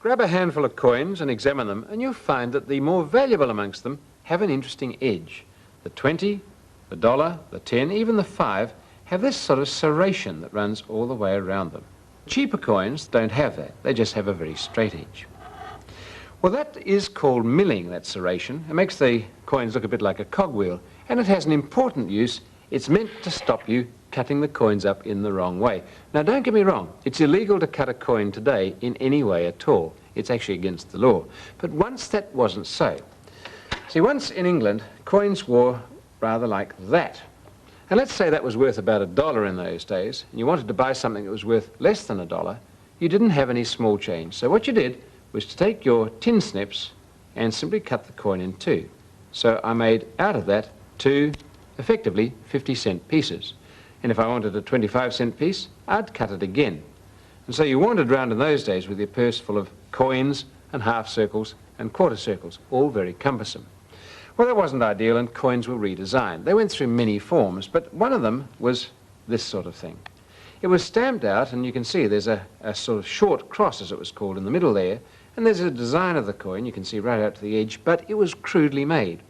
Grab a handful of coins and examine them, and you'll find that the more valuable amongst them have an interesting edge. The 20, the dollar, the 10, even the 5 have this sort of serration that runs all the way around them. Cheaper coins don't have that. They just have a very straight edge. Well, that is called milling, that serration. It makes the coins look a bit like a cogwheel, and it has an important use. It's meant to stop you cutting the coins up in the wrong way. Now, don't get me wrong. It's illegal to cut a coin today in any way at all. It's actually against the law. But once that wasn't so. See, once in England, coins were rather like that. And let's say that was worth about $1 in those days, and you wanted to buy something that was worth less than $1. You didn't have any small change. So what you did was to take your tin snips and simply cut the coin in two. So I made out of that two, effectively, 50-cent pieces. And if I wanted a 25-cent piece, I'd cut it again. And so you wandered round in those days with your purse full of coins and half circles and quarter circles, all very cumbersome. Well, that wasn't ideal, and coins were redesigned. They went through many forms, but one of them was this sort of thing. It was stamped out, and you can see there's a sort of short cross, as it was called, in the middle there, and there's a design of the coin, you can see right out to the edge, but it was crudely made.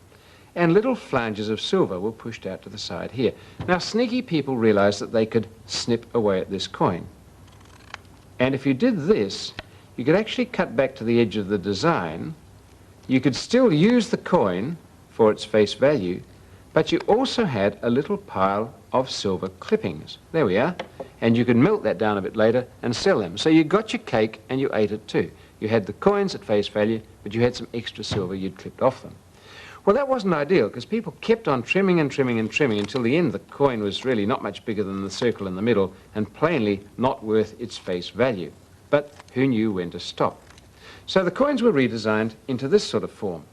And little flanges of silver were pushed out to the side here. Now, sneaky people realized that they could snip away at this coin. And if you did this, you could actually cut back to the edge of the design. You could still use the coin for its face value, but you also had a little pile of silver clippings. There we are. And you could melt that down a bit later and sell them. So you got your cake and you ate it too. You had the coins at face value, but you had some extra silver you'd clipped off them. Well, that wasn't ideal, because people kept on trimming and trimming and trimming until the end the coin was really not much bigger than the circle in the middle and plainly not worth its face value. But who knew when to stop? So the coins were redesigned into this sort of form.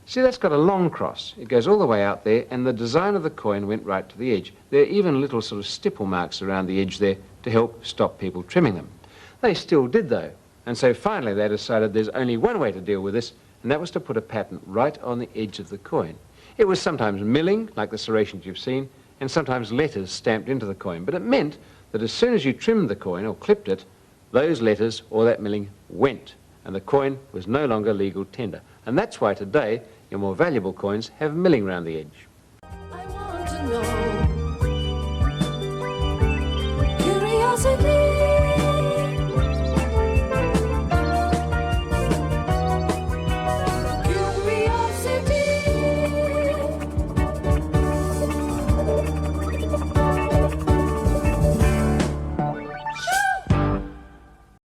See, that's got a long cross. It goes all the way out there, and the design of the coin went right to the edge. There are even little sort of stipple marks around the edge there to help stop people trimming them. They still did, though. And so finally they decided there's only one way to deal with this, and that was to put a pattern right on the edge of the coin. It was sometimes milling, like the serrations you've seen, and sometimes letters stamped into the coin. But it meant that as soon as you trimmed the coin or clipped it, those letters or that milling went, and the coin was no longer legal tender. And that's why today your more valuable coins have milling round the edge.